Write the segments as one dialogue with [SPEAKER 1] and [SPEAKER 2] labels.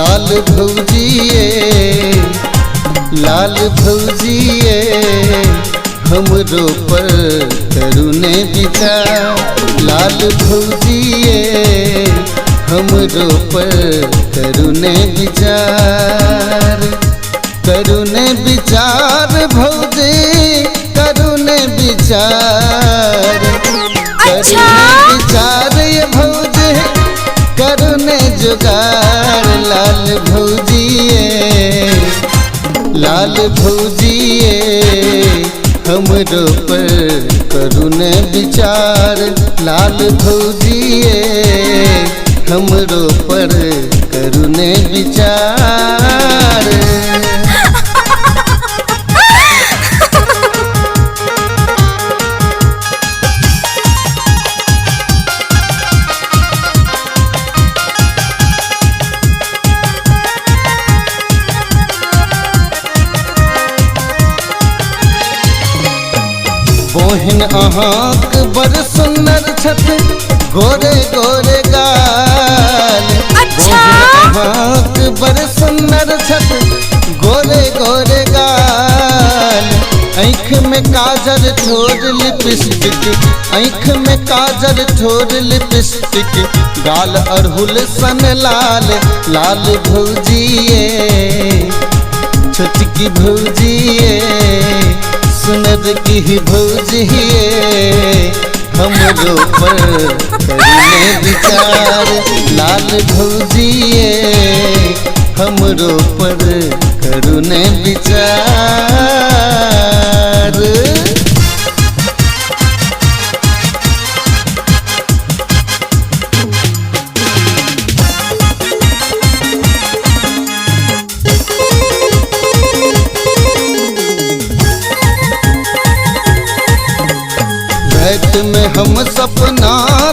[SPEAKER 1] लाल भौजिए लाल भौजिए हमरो पर करुणे विचार लाल भौजिए हमरो पर करुणे विचार भौजी करुणे विचार विचार ये भौजी करुणे जुगार लाल भौजिए हमरो पर करुणे विचार लाल भौजिए हमरो पर करुणे विचार। बहिन अहाँक बड़ सुंदर छथ गोरे गोरे गाल बहिन अहाँक बड़ सुंदर छथ गोरे गोरे गाल आँख में काजल ठोर लिपस्टिक आँख में काजल ठोर लिपस्टिक गाल अड़हुल सन लाल लाल भौजिए छोटकी भौजिए सुनर की भौजिए हमरो पर करुणे विचार लाल भौजिए हमरो पर करुणे विचार। रात में हम सपना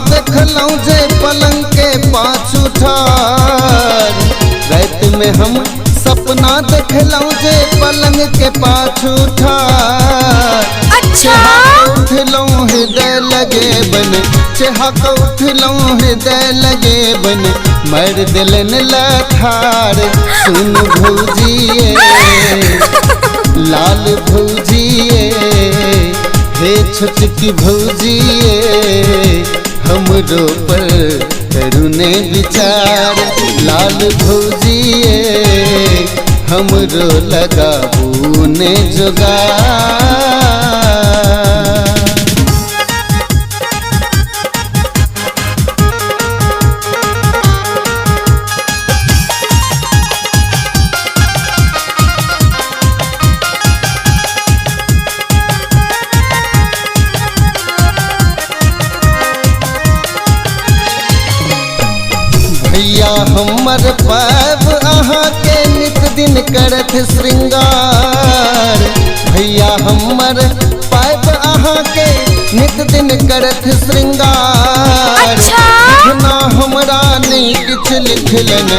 [SPEAKER 1] देखलौं जे पलंग के पाछू ठार रात में हम सपना देखलौं जे पलंग के पाछू ठार उठलौं हृदय लगे बन चहक उठलौं हृदय लगे बन मर दिलन लथार सुन भौजिए लाल भौजिए हे छोटकी भौजिए हमरो पर करुणे विचार लाल भौजिए हमरो लगाबू ने जुगार। भैया हमर पाब अहाँ के नित दिन करत श्रृंगार भैया हमर पाब अहाँ के नित दिन करत श्रृंगार विधना हमरा नहीं किछ लिखलन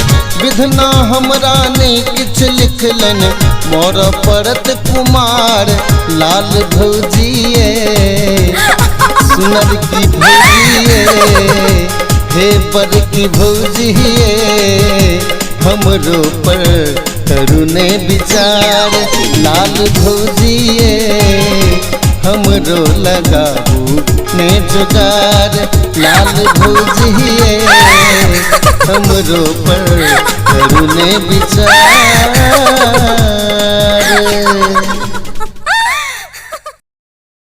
[SPEAKER 1] विधना हमरा नहीं किछ लिखलन मोर परत कुमार लाल भौजिए सुनर की भौजिए हे पर की भौजिए हमरो पर करुणे विचार लाल भौजिए हमरो लगाबू ने जुगार लाल भौजिए हमरो पर करुणे विचार।